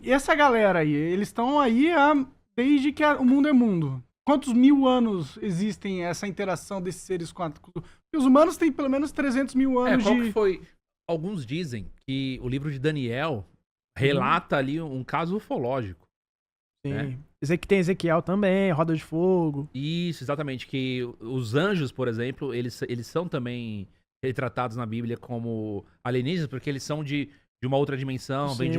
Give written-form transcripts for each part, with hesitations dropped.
E essa galera aí, eles estão aí desde que o mundo é mundo. Quantos mil anos existem essa interação desses seres com porque os humanos têm pelo menos 300 mil anos Qual que de... foi? Alguns dizem que o livro de Daniel Uhum. relata ali um caso ufológico. Sim. Tem Ezequiel também, Roda de Fogo. Isso, exatamente. Que os anjos, por exemplo, eles são também retratados na Bíblia como alienígenas, porque eles são de uma outra dimensão, vêm de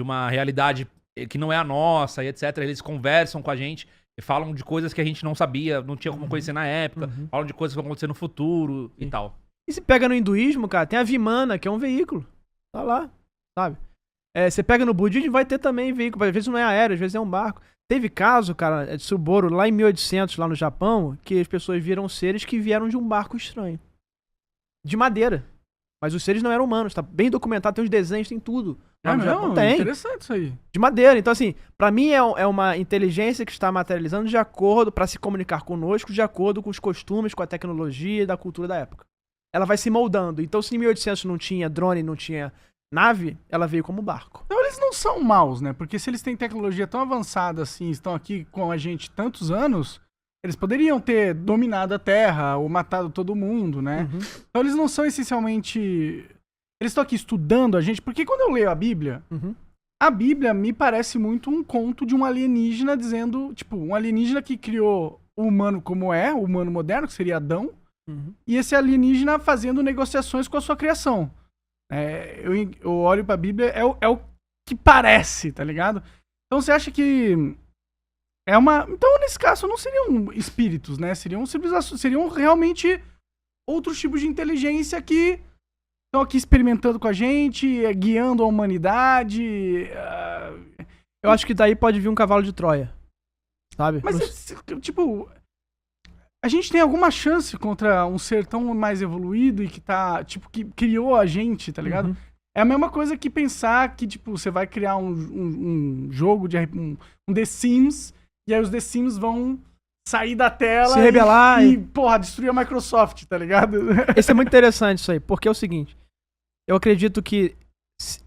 uma realidade que não é a nossa, e etc. Eles conversam com a gente e falam de coisas que a gente não sabia, não tinha como conhecer na época, falam de coisas que vão acontecer no futuro e tal. E se pega no hinduísmo, cara, tem a Vimana, que é um veículo. Tá lá, sabe? Você pega no budismo, vai ter também veículo. Às vezes não é aéreo, às vezes é um barco. Teve caso, cara, de Tsuboro, lá em 1800, lá no Japão, que as pessoas viram seres que vieram de um barco estranho. De madeira. Mas os seres não eram humanos, tá bem documentado, tem os desenhos, tem tudo. Lá no Japão tem. Interessante isso aí. De madeira. Então, assim, pra mim é uma inteligência que está materializando de acordo, pra se comunicar conosco, de acordo com os costumes, com a tecnologia e da cultura da época. Ela vai se moldando. Então, se em 1800 não tinha drone, não tinha nave, ela veio como barco. Então eles não são maus, né? Porque se eles têm tecnologia tão avançada assim, estão aqui com a gente tantos anos, eles poderiam ter dominado a Terra ou matado todo mundo, né? Então eles não são essencialmente... Eles estão aqui estudando a gente, porque quando eu leio a Bíblia me parece muito um conto de um alienígena dizendo, tipo, um alienígena que criou o humano como é, o humano moderno, que seria Adão, e esse alienígena fazendo negociações com a sua criação. Eu olho pra Bíblia, é o que parece, tá ligado? Então você acha que é uma... Então, nesse caso, não seriam espíritos, né? Seriam civilizações, seriam realmente outros tipos de inteligência que estão aqui experimentando com a gente, guiando a humanidade. Eu acho que daí pode vir um cavalo de Troia, sabe? Mas, tipo... A gente tem alguma chance contra um ser tão mais evoluído e que tá, tipo, que criou a gente, tá ligado? É a mesma coisa que pensar que, tipo, você vai criar um jogo de um The Sims, e aí os The Sims vão sair da tela se rebelar e porra, destruir a Microsoft, tá ligado? Isso é muito interessante isso aí, porque é o seguinte, eu acredito que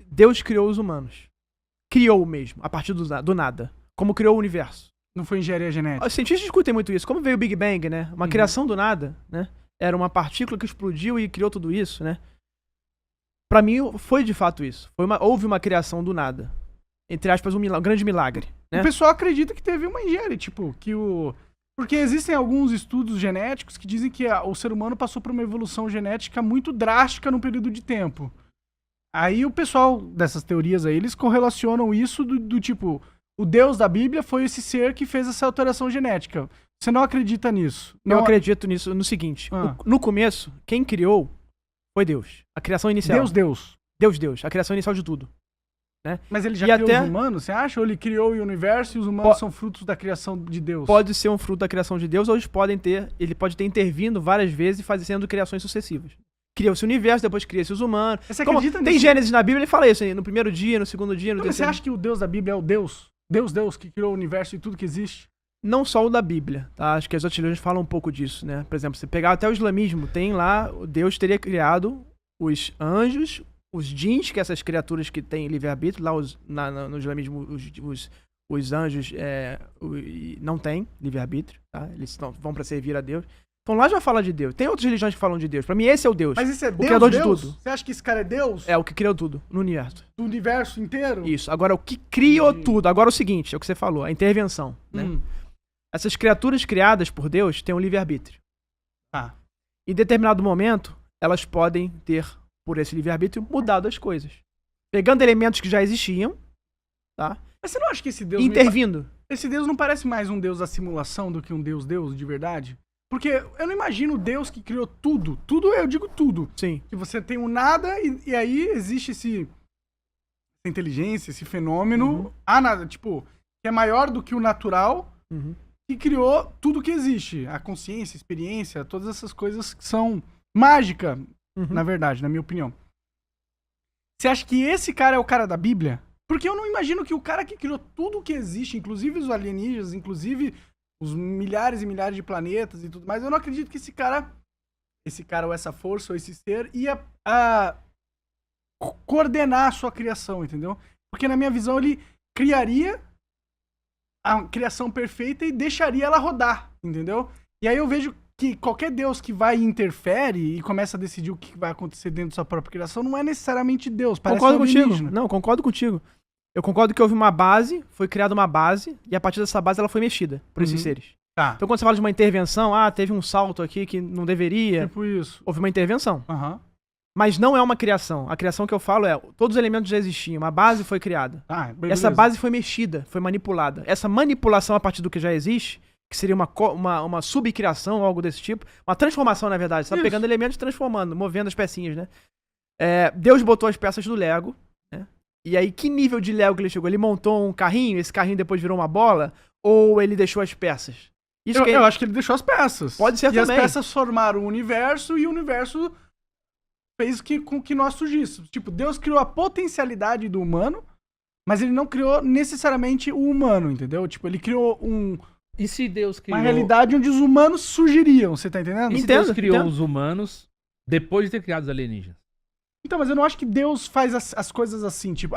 Deus criou os humanos. Criou mesmo, a partir do nada. Como criou o universo. Não foi engenharia genética. Os cientistas discutem muito isso. Como veio o Big Bang, né? Uma criação do nada, né? Era uma partícula que explodiu e criou tudo isso, né? Pra mim, foi de fato isso. Houve uma criação do nada. Entre aspas, um grande milagre. Né? O pessoal acredita que teve uma engenharia, tipo, que Porque existem alguns estudos genéticos que dizem que o ser humano passou por uma evolução genética muito drástica num período de tempo. Aí o pessoal dessas teorias aí, eles correlacionam isso do tipo... O Deus da Bíblia foi esse ser que fez essa alteração genética. Você não acredita nisso? Eu acredito nisso no seguinte. No começo, quem criou foi Deus. A criação inicial. Deus. A criação inicial de tudo. Né? Mas ele já criou os humanos, você acha? Ou ele criou o universo e os humanos são frutos da criação de Deus? Pode ser um fruto da criação de Deus, ou ele pode ter intervindo várias vezes e fazendo criações sucessivas. Cria-se o universo, depois cria-se os humanos. Você acredita nisso? Tem Gênesis na Bíblia, ele fala isso aí, no primeiro dia, no segundo dia, no terceiro. Mas você dia. acha que o Deus da Bíblia é o Deus? Deus que criou o universo e tudo que existe? Não só o da Bíblia, tá? Acho que as outras religiões falam um pouco disso, né? Por exemplo, você pegar até o islamismo, tem lá, Deus teria criado os anjos, os djinns, que essas criaturas que têm livre-arbítrio, lá no islamismo os anjos não têm livre-arbítrio, tá? Eles vão pra servir a Deus. Então lá já fala de Deus. Tem outras religiões que falam de Deus. Pra mim esse é o Deus. Mas esse é Deus, o criador de tudo. Você acha que esse cara é Deus? É o que criou tudo no universo. Do universo inteiro? Isso. Agora o que criou tudo. Agora o seguinte, é o que você falou, a intervenção, né? Essas criaturas criadas por Deus têm um livre-arbítrio. Em determinado momento, elas podem ter, por esse livre-arbítrio, mudado as coisas. Pegando elementos que já existiam, tá? Mas você não acha que esse Deus... Intervindo. Esse Deus não parece mais um Deus da simulação do que um Deus de verdade? Porque eu não imagino o Deus que criou tudo. Tudo, eu digo tudo. Sim. Que você tem um nada e aí existe essa inteligência, esse fenômeno, nada, tipo, que é maior do que o natural, que criou tudo que existe. A consciência, a experiência, todas essas coisas que são mágica, na verdade, na minha opinião. Você acha que esse cara é o cara da Bíblia? Porque eu não imagino que o cara que criou tudo que existe, inclusive os alienígenas, inclusive os milhares e milhares de planetas e tudo mais, eu não acredito que esse cara ou essa força ou esse ser ia coordenar a sua criação, entendeu? Porque na minha visão ele criaria a criação perfeita e deixaria ela rodar, entendeu? E aí eu vejo que qualquer Deus que vai e interfere e começa a decidir o que vai acontecer dentro da sua própria criação não é necessariamente Deus, parece Concordo contigo. alienígena. Não, concordo contigo. Eu concordo que houve uma base, foi criada uma base, e a partir dessa base ela foi mexida por esses seres. Tá, Então quando você fala de uma intervenção, teve um salto aqui que não deveria, tipo isso. houve uma intervenção. Aham. Mas não é uma criação. A criação que eu falo é, todos os elementos já existiam, a base foi criada. Ah, beleza. Essa base foi mexida, foi manipulada. Essa manipulação a partir do que já existe, que seria uma subcriação ou algo desse tipo, uma transformação, na verdade. Você tá Isso. pegando elementos e transformando, movendo as pecinhas, né? Deus botou as peças do Lego, né? E aí, que nível de Lego que ele chegou? Ele montou um carrinho, esse carrinho depois virou uma bola? Ou ele deixou as peças? Isso Eu acho que ele deixou as peças. Pode ser e também. as peças formaram o universo e o universo fez com que nós surgíssemos. Tipo, Deus criou a potencialidade do humano, mas ele não criou necessariamente o humano, entendeu? Tipo, ele criou E se Deus criou... uma realidade onde os humanos surgiriam, você tá entendendo? E se Entendo, Deus criou entendo. os humanos depois de ter criado os alienígenas? Então, mas eu não acho que Deus faz as coisas assim, tipo,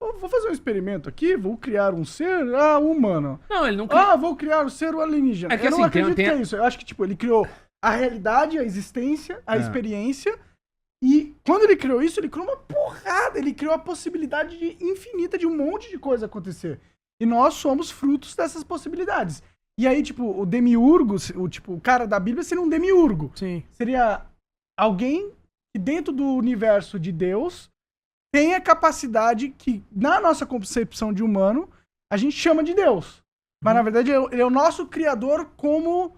vou fazer um experimento aqui, vou criar um ser humano. Não, ele não criou... Vou criar um ser alienígena. É que eu não assim, acredito tem- que é isso. Eu acho que, tipo, ele criou a realidade, a existência, a experiência. E quando ele criou isso, ele criou uma porrada. Ele criou a possibilidade infinita de um monte de coisa acontecer. E nós somos frutos dessas possibilidades. E aí, tipo, o demiurgo, o cara da Bíblia seria um demiurgo. Sim. Seria alguém que dentro do universo de Deus tem a capacidade que, na nossa concepção de humano, a gente chama de Deus. Mas, na verdade, ele é o nosso criador como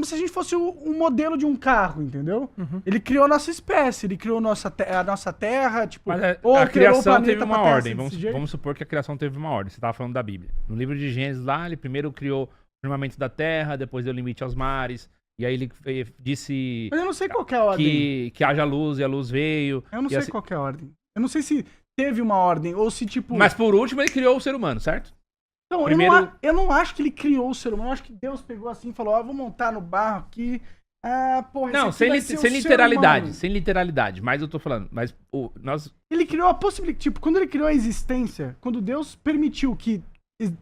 se a gente fosse um modelo de um carro, entendeu? Ele criou a nossa espécie, ele criou a nossa terra, tipo... Mas ou a criou o criação planeta teve uma pra terra ordem. desse jeito. Vamos supor que a criação teve uma ordem. Você estava falando da Bíblia. No livro de Gênesis lá, ele primeiro criou o firmamento da terra, depois deu limite aos mares. E aí ele disse Mas eu não sei qual que é a ordem. que haja luz e a luz veio. Eu não e sei assim- qual que é a ordem. Eu não sei se teve uma ordem ou se, tipo... Mas por último ele criou o ser humano, certo? Então, Primeiro- eu não acho que ele criou o ser humano. Eu acho que Deus pegou assim e falou, vou montar no barro aqui. Porra, Não, esse aqui vai ser o sem ser literalidade. humano. Sem literalidade. Mas eu tô falando. Mas nós. Ele criou a possibilidade. Tipo, quando ele criou a existência, quando Deus permitiu que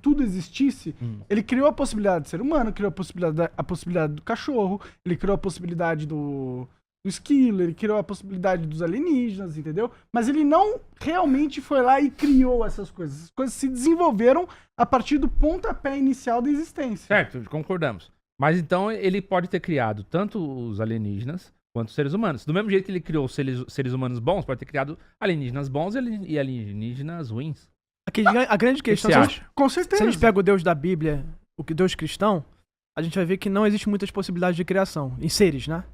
tudo existisse, ele criou a possibilidade do ser humano, criou a possibilidade do cachorro, ele criou a possibilidade do esquilo, ele criou a possibilidade dos alienígenas, entendeu? Mas ele não realmente foi lá e criou essas coisas. As coisas se desenvolveram a partir do pontapé inicial da existência. Certo, concordamos. Mas então ele pode ter criado tanto os alienígenas quanto os seres humanos. Do mesmo jeito que ele criou os seres humanos bons, pode ter criado alienígenas bons e alienígenas ruins. A grande questão, você se a acha? gente- Com se certeza. a gente pega o Deus da Bíblia, o que Deus cristão, a gente vai ver que não existe muitas possibilidades de criação, em seres, né?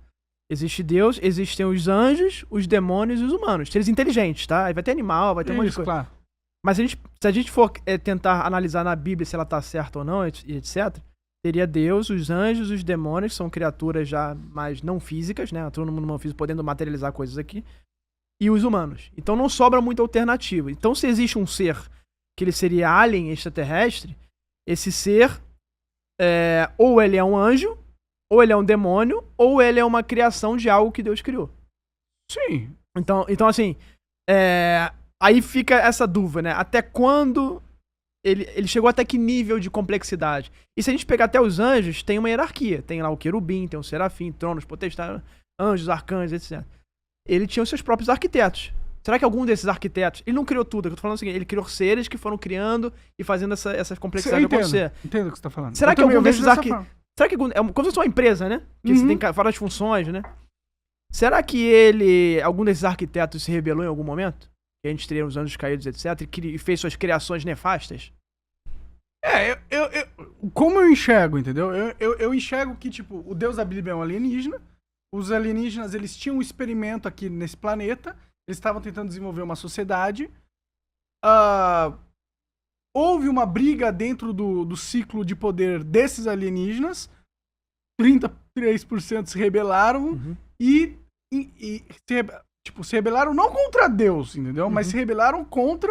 Existe Deus, existem os anjos, os demônios e os humanos. Seres inteligentes, tá? Aí vai ter animal, vai ter um monte de Isso, coisa. claro. Mas se a gente for tentar analisar na Bíblia se ela tá certa ou não, e etc., teria Deus, os anjos, os demônios, que são criaturas já mais não físicas, né? Todo mundo não físico podendo materializar coisas aqui. E os humanos. Então não sobra muita alternativa. Então se existe um ser que ele seria alien extraterrestre, esse ser, ou ele é um anjo, ou ele é um demônio, ou ele é uma criação de algo que Deus criou. Sim. Então assim, aí fica essa dúvida, né? Até quando ele chegou até que nível de complexidade? E se a gente pegar até os anjos, tem uma hierarquia. Tem lá o querubim, tem o serafim, tronos, potestades, anjos, arcanjos, etc. Ele tinha os seus próprios arquitetos. Será que algum desses arquitetos... Ele não criou tudo, eu tô falando o seguinte, ele criou seres que foram criando e fazendo essa complexidade acontecer. Entendo o que você tá falando. Será Eu que também, algum eu vejo desses dessa forma. Será que como se fosse uma empresa, né? Que você Uhum. tem várias funções, né? Será que algum desses arquitetos se rebelou em algum momento? Que a gente teria os anjos caídos, etc. E fez suas criações nefastas? Como eu enxergo, entendeu? Eu enxergo que, tipo, o Deus da Bíblia é um alienígena. Os alienígenas, eles tinham um experimento aqui nesse planeta. Eles estavam tentando desenvolver uma sociedade. Houve uma briga dentro do ciclo de poder desses alienígenas. 33% se rebelaram e se rebelaram não contra Deus, entendeu? Mas se rebelaram contra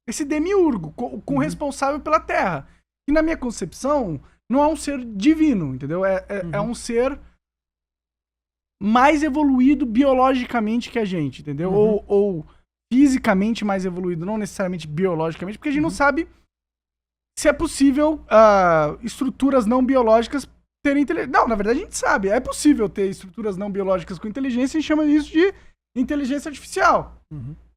esse demiurgo, com o responsável pela Terra. E na minha concepção, não é um ser divino, entendeu? É um ser mais evoluído biologicamente que a gente, entendeu? Ou fisicamente mais evoluído, não necessariamente biologicamente, porque a gente não sabe se é possível estruturas não biológicas terem inteligência. Não, na verdade a gente sabe, é possível ter estruturas não biológicas com inteligência e chama isso de inteligência artificial.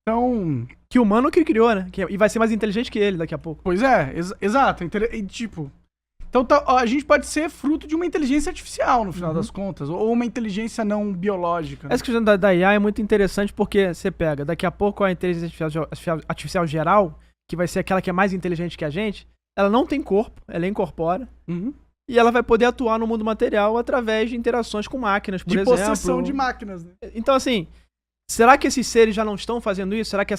Então... Que o humano que criou, né? E vai ser mais inteligente que ele daqui a pouco. Pois é, exato. E, tipo... Então a gente pode ser fruto de uma inteligência artificial, no final das contas, ou uma inteligência não biológica. Né? Essa questão da IA é muito interessante porque você pega, daqui a pouco a inteligência artificial geral, que vai ser aquela que é mais inteligente que a gente, ela não tem corpo, ela é incorpora, e ela vai poder atuar no mundo material através de interações com máquinas, por exemplo. De possessão de máquinas. Né? Então, assim, será que esses seres já não estão fazendo isso? Será que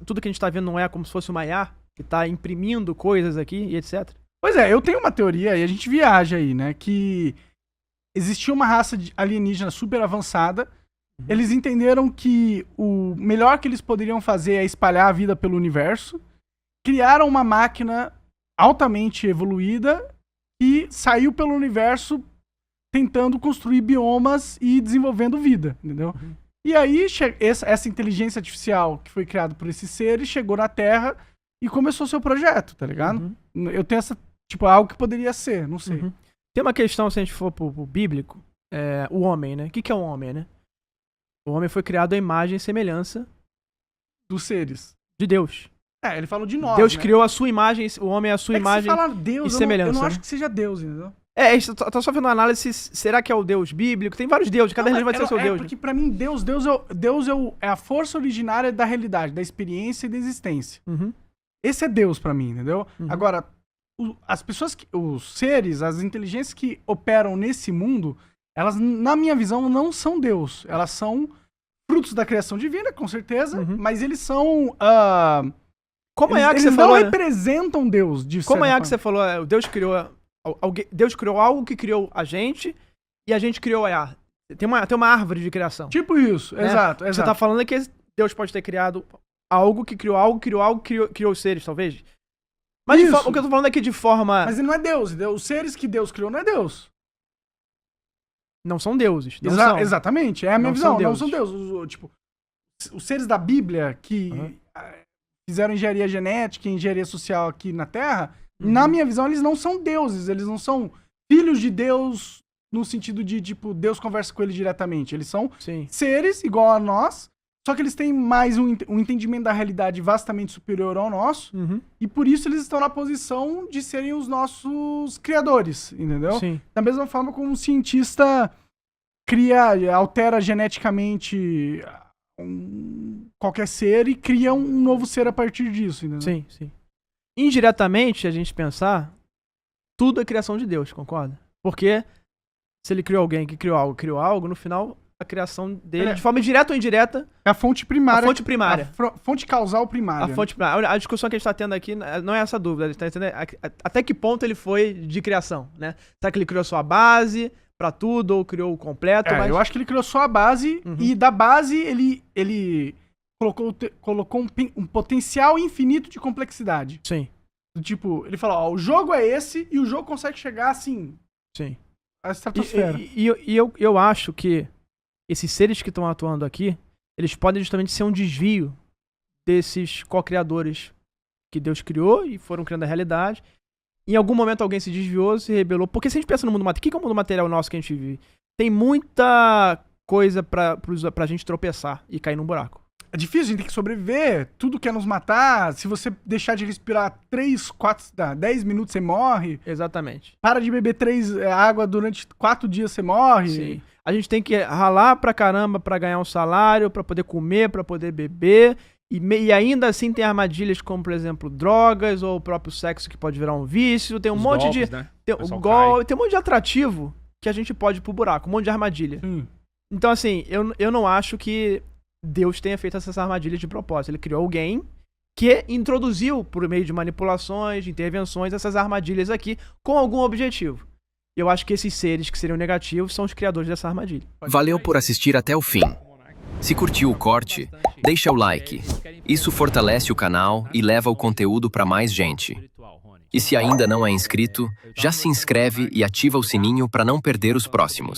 tudo que a gente está vendo não é como se fosse uma IA, que está imprimindo coisas aqui e etc.? Pois é, eu tenho uma teoria, e a gente viaja aí, né, que existia uma raça alienígena super avançada, eles entenderam que o melhor que eles poderiam fazer é espalhar a vida pelo universo, criaram uma máquina altamente evoluída e saiu pelo universo tentando construir biomas e desenvolvendo vida, entendeu? E aí, essa inteligência artificial que foi criada por esses seres chegou na Terra e começou seu projeto, tá ligado? Eu tenho essa... Tipo, algo que poderia ser, não sei. Tem uma questão, se a gente for pro bíblico, o homem, né? O que é o homem, né? O homem foi criado à imagem e semelhança dos seres. De Deus. Ele falou de nós, Deus né? criou a sua imagem, o homem é a sua imagem Deus, e semelhança. Eu não acho que seja Deus, entendeu? Tá só vendo uma análise, será que é o Deus bíblico? Tem vários deuses, cada religião vai ter o seu Deus. Porque pra mim, Deus é a força originária da realidade, da experiência e da existência. Esse é Deus pra mim, entendeu? Agora... As pessoas, os seres, as inteligências que operam nesse mundo, elas, na minha visão, não são Deus. Elas são frutos da criação divina, com certeza, mas eles são... Como é que você falou? Eles não representam Deus, de Como é que você falou? Deus criou algo que criou a gente e a gente criou a... Tem uma árvore de criação. Tipo isso, né? Exato. Você tá falando que Deus pode ter criado algo que criou algo, criou os seres, talvez... Mas o que eu tô falando aqui de forma... Mas ele não é Deus. Os seres que Deus criou não é Deus. Não são deuses. Exatamente. É a minha visão. Não são deuses. Tipo, os seres da Bíblia que fizeram engenharia genética e engenharia social aqui na Terra, na minha visão, eles não são deuses. Eles não são filhos de Deus no sentido de, tipo, Deus conversa com eles diretamente. Eles são seres igual a nós, só que eles têm mais um entendimento da realidade vastamente superior ao nosso, e por isso eles estão na posição de serem os nossos criadores, entendeu? Sim. Da mesma forma como um cientista altera geneticamente qualquer ser e cria um novo ser a partir disso, entendeu? Sim. Indiretamente, a gente pensar, tudo é criação de Deus, concorda? Porque se ele criou alguém que criou algo, no final... a criação dele, de forma direta ou indireta... É a fonte primária. A fonte primária. A fonte causal primária. A fonte primária. A discussão que a gente tá tendo aqui não é essa dúvida. A gente tá entendendo até que ponto ele foi de criação, né? Será que ele criou só a base pra tudo ou criou o completo? Eu acho que ele criou só a base e da base ele colocou um potencial infinito de complexidade. Sim. Tipo, ele falou, o jogo é esse e o jogo consegue chegar assim... Sim. A estratosfera. E eu acho que esses seres que estão atuando aqui, eles podem justamente ser um desvio desses co-criadores que Deus criou e foram criando a realidade. Em algum momento alguém se desviou, se rebelou. Porque se a gente pensa no mundo material, o que é o mundo material nosso que a gente vive? Tem muita coisa pra gente tropeçar e cair num buraco. É difícil, a gente tem que sobreviver, tudo quer nos matar. Se você deixar de respirar 10 minutos, você morre. Exatamente. Para de beber água durante 4 dias, você morre. Sim. A gente tem que ralar pra caramba pra ganhar um salário, pra poder comer, pra poder beber. E ainda assim tem armadilhas como, por exemplo, drogas ou o próprio sexo que pode virar um vício. Tem um monte golpes, de... Né? Tem um monte de atrativo que a gente pode ir pro buraco, um monte de armadilha. Então, assim, eu não acho que Deus tenha feito essas armadilhas de propósito. Ele criou alguém que introduziu, por meio de manipulações, de intervenções, essas armadilhas aqui com algum objetivo. Eu acho que esses seres que seriam negativos são os criadores dessa armadilha. Valeu por assistir até o fim. Se curtiu o corte, deixa o like. Isso fortalece o canal e leva o conteúdo para mais gente. E se ainda não é inscrito, já se inscreve e ativa o sininho para não perder os próximos.